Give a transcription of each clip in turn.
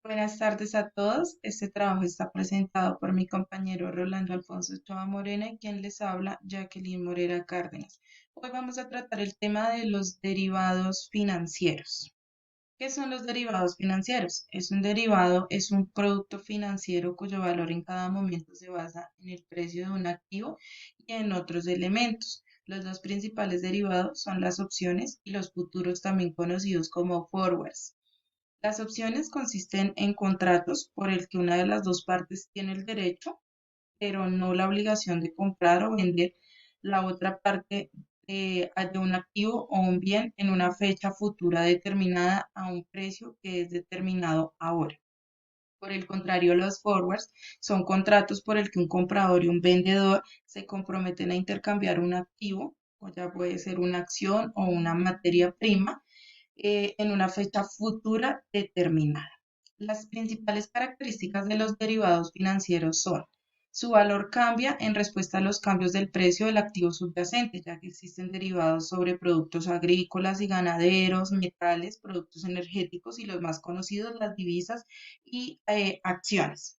Buenas tardes a todos. Este trabajo está presentado por mi compañero Rolando Alfonso Ochoa Morena y quien les habla, Jacqueline Morera Cárdenas. Hoy vamos a tratar el tema de los derivados financieros. ¿Qué son los derivados financieros? Es un producto financiero cuyo valor en cada momento se basa en el precio de un activo y en otros elementos. Los dos principales derivados son las opciones y los futuros, también conocidos como forwards. Las opciones consisten en contratos por el que una de las dos partes tiene el derecho, pero no la obligación de comprar o vender la otra parte de un activo o un bien en una fecha futura determinada a un precio que es determinado ahora. Por el contrario, los forwards son contratos por el que un comprador y un vendedor se comprometen a intercambiar un activo, o ya puede ser una acción o una materia prima, en una fecha futura determinada. Las principales características de los derivados financieros son: su valor cambia en respuesta a los cambios del precio del activo subyacente, ya que existen derivados sobre productos agrícolas y ganaderos, metales, productos energéticos y los más conocidos, las divisas y acciones.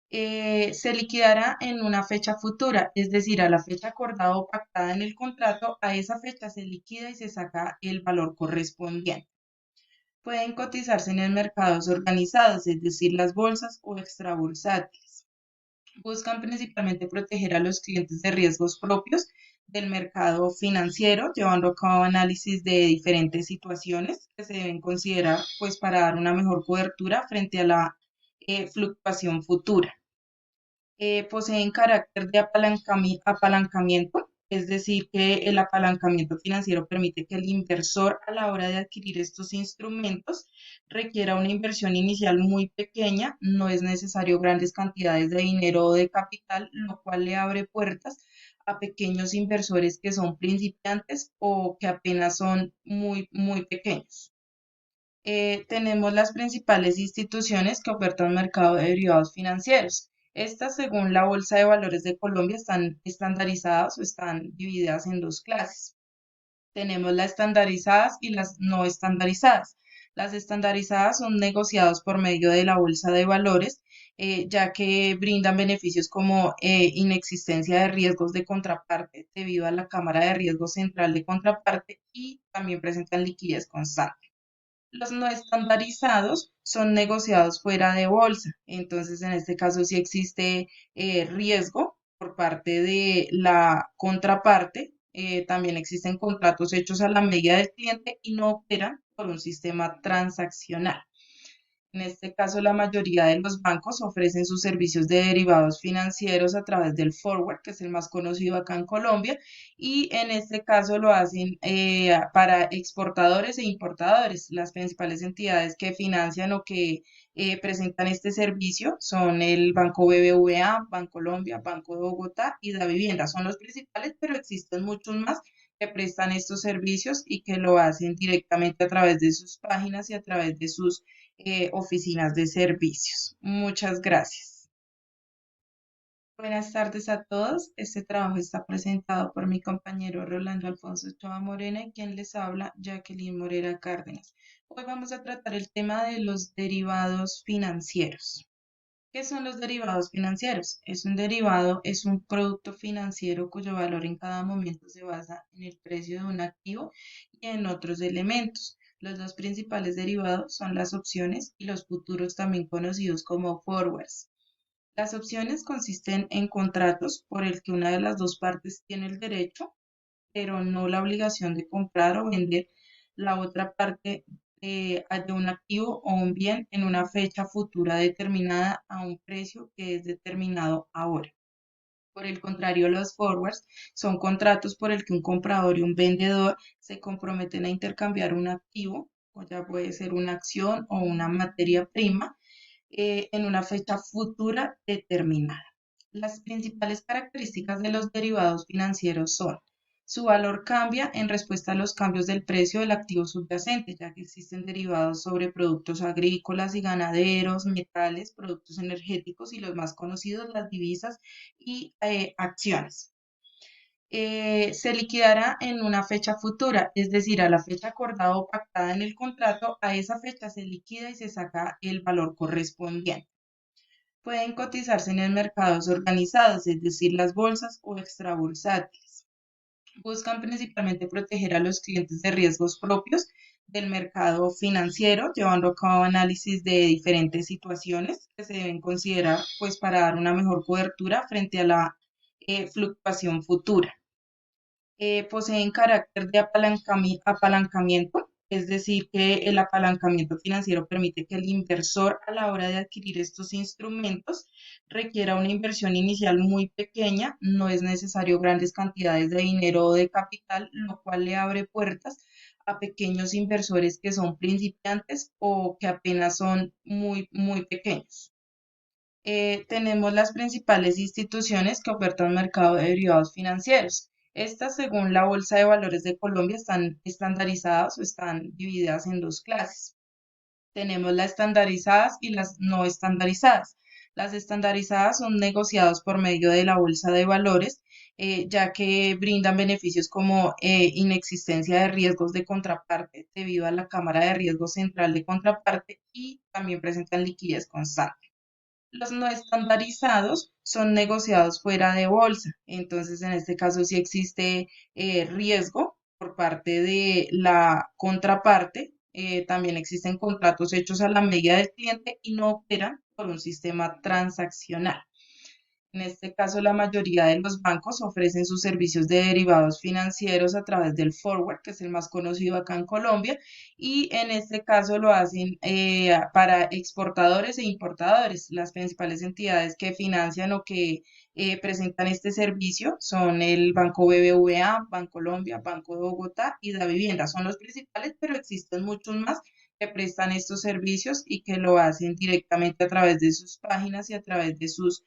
Se liquidará en una fecha futura, es decir, a la fecha acordada o pactada en el contrato, a esa fecha se liquida y se saca el valor correspondiente. Pueden cotizarse en mercados organizados, es decir, las bolsas o extrabursátiles. Buscan principalmente proteger a los clientes de riesgos propios del mercado financiero, llevando a cabo análisis de diferentes situaciones que se deben considerar, pues, para dar una mejor cobertura frente a la fluctuación futura. Poseen carácter de apalancamiento, es decir, que el apalancamiento financiero permite que el inversor, a la hora de adquirir estos instrumentos, requiera una inversión inicial muy pequeña. No es necesario grandes cantidades de dinero o de capital, lo cual le abre puertas a pequeños inversores que son principiantes o que apenas son muy pequeños. Tenemos las principales instituciones que ofertan mercado de derivados financieros. Estas, según la Bolsa de Valores de Colombia, están estandarizadas o están divididas en dos clases. Tenemos las estandarizadas y las no estandarizadas. Las estandarizadas son negociados por medio de la Bolsa de Valores, ya que brindan beneficios como inexistencia de riesgos de contraparte debido a la Cámara de Riesgo Central de Contraparte, y también presentan liquidez constante. Los no estandarizados son negociados fuera de bolsa. Entonces, en este caso, sí existe riesgo por parte de la contraparte. También existen contratos hechos a la medida del cliente y no operan por un sistema transaccional. En este caso, la mayoría de los bancos ofrecen sus servicios de derivados financieros a través del forward, que es el más conocido acá en Colombia, y en este caso lo hacen para exportadores e importadores. Las principales entidades que financian o que presentan este servicio son el Banco BBVA, Bancolombia, Banco de Bogotá y Vivienda. Son los principales, pero existen muchos más que prestan estos servicios y que lo hacen directamente a través de sus páginas y a través de sus oficinas de servicios. Muchas gracias. Buenas tardes a todos. Este trabajo está presentado por mi compañero Rolando Alfonso Ochoa Morena y quien les habla, Jacqueline Morera Cárdenas. Hoy vamos a tratar el tema de los derivados financieros. ¿Qué son los derivados financieros? Es un producto financiero cuyo valor en cada momento se basa en el precio de un activo y en otros elementos. Los dos principales derivados son las opciones y los futuros, también conocidos como forwards. Las opciones consisten en contratos por el que una de las dos partes tiene el derecho, pero no la obligación de comprar o vender la otra parte de un activo o un bien en una fecha futura determinada a un precio que es determinado ahora. Por el contrario, los forwards son contratos por el que un comprador y un vendedor se comprometen a intercambiar un activo, o ya puede ser una acción o una materia prima, en una fecha futura determinada. Las principales características de los derivados financieros son: su valor cambia en respuesta a los cambios del precio del activo subyacente, ya que existen derivados sobre productos agrícolas y ganaderos, metales, productos energéticos y los más conocidos, las divisas y acciones. se liquidará en una fecha futura, es decir, a la fecha acordada o pactada en el contrato, a esa fecha se liquida y se saca el valor correspondiente. Pueden cotizarse en mercados organizados, es decir, las bolsas o extrabursátiles. Buscan principalmente proteger a los clientes de riesgos propios del mercado financiero, llevando a cabo análisis de diferentes situaciones que se deben considerar pues, para dar una mejor cobertura frente a la fluctuación futura. Poseen carácter de apalancamiento, es decir, que el apalancamiento financiero permite que el inversor a la hora de adquirir estos instrumentos requiera una inversión inicial muy pequeña, no es necesario grandes cantidades de dinero o de capital, lo cual le abre puertas a pequeños inversores que son principiantes o que apenas son muy pequeños. Tenemos las principales instituciones que ofertan mercado de derivados financieros. Estas, según la Bolsa de Valores de Colombia, están estandarizadas o están divididas en dos clases. Tenemos las estandarizadas y las no estandarizadas. Las estandarizadas son negociadas por medio de la Bolsa de Valores, ya que brindan beneficios como inexistencia de riesgos de contraparte debido a la Cámara de Riesgo Central de Contraparte y también presentan liquidez constante. Los no estandarizados son negociados fuera de bolsa. Entonces, en este caso, sí existe riesgo por parte de la contraparte. También existen contratos hechos a la medida del cliente y no operan por un sistema transaccional. En este caso, la mayoría de los bancos ofrecen sus servicios de derivados financieros a través del forward, que es el más conocido acá en Colombia, y en este caso lo hacen para exportadores e importadores. Las principales entidades que financian o que presentan este servicio son el Banco BBVA, Bancolombia, Banco de Bogotá y Davivienda. Son los principales, pero existen muchos más que prestan estos servicios y que lo hacen directamente a través de sus páginas y a través de sus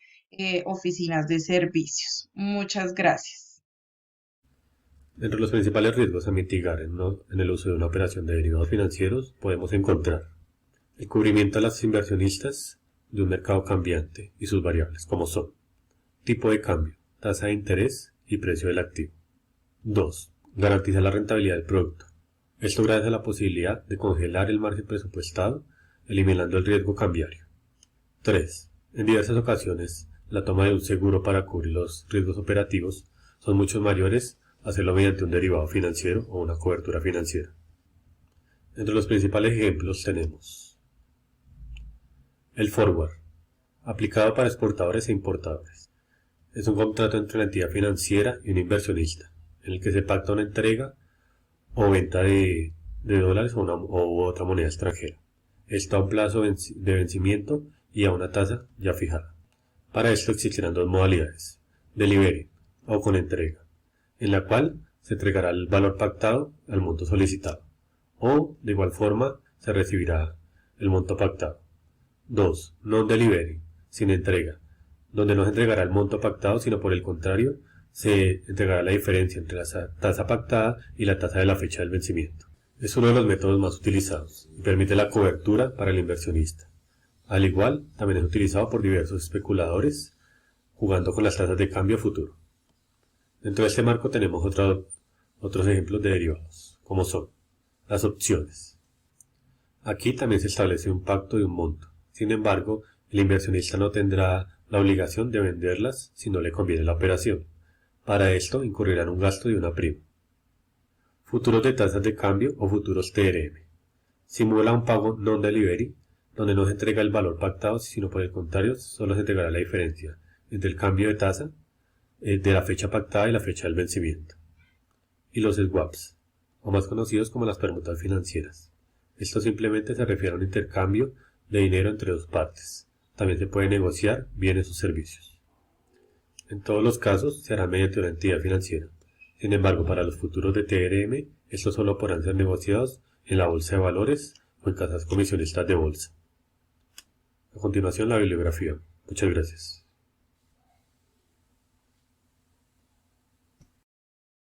oficinas de servicios. Muchas gracias. Entre los principales riesgos a mitigar en el uso de una operación de derivados financieros podemos encontrar el cubrimiento a las inversionistas de un mercado cambiante y sus variables, como son tipo de cambio, tasa de interés y precio del activo. 2. Garantiza la rentabilidad del producto. Esto gracias a la posibilidad de congelar el margen presupuestado, eliminando el riesgo cambiario. 3. En diversas ocasiones, la toma de un seguro para cubrir los riesgos operativos son mucho mayores a hacerlo mediante un derivado financiero o una cobertura financiera. Entre los principales ejemplos tenemos el forward, aplicado para exportadores e importadores. Es un contrato entre una entidad financiera y un inversionista, en el que se pacta una entrega o venta de dólares o otra moneda extranjera. Esto a un plazo de vencimiento y a una tasa ya fijada. Para esto existirán dos modalidades: delivery o con entrega, en la cual se entregará el valor pactado al monto solicitado, o de igual forma se recibirá el monto pactado. 2. Non-delivery, sin entrega, donde no se entregará el monto pactado, sino por el contrario, se entregará la diferencia entre la tasa pactada y la tasa de la fecha del vencimiento. Es uno de los métodos más utilizados y permite la cobertura para el inversionista. Al igual, también es utilizado por diversos especuladores jugando con las tasas de cambio futuro. Dentro de este marco tenemos otros ejemplos de derivados, como son las opciones. Aquí también se establece un pacto de un monto. Sin embargo, el inversionista no tendrá la obligación de venderlas si no le conviene la operación. Para esto incurrirá en un gasto de una prima. Futuros de tasas de cambio o futuros TRM. Simula un pago non-delivery, donde no se entrega el valor pactado, sino por el contrario, solo se entregará la diferencia entre el cambio de tasa de la fecha pactada y la fecha del vencimiento. Y los swaps, o más conocidos como las permutas financieras. Esto simplemente se refiere a un intercambio de dinero entre dos partes. También se puede negociar bienes o servicios. En todos los casos se hará mediante una entidad financiera. Sin embargo, para los futuros de TRM, estos solo podrán ser negociados en la bolsa de valores o en casas comisionistas de bolsa. A continuación, la bibliografía. Muchas gracias.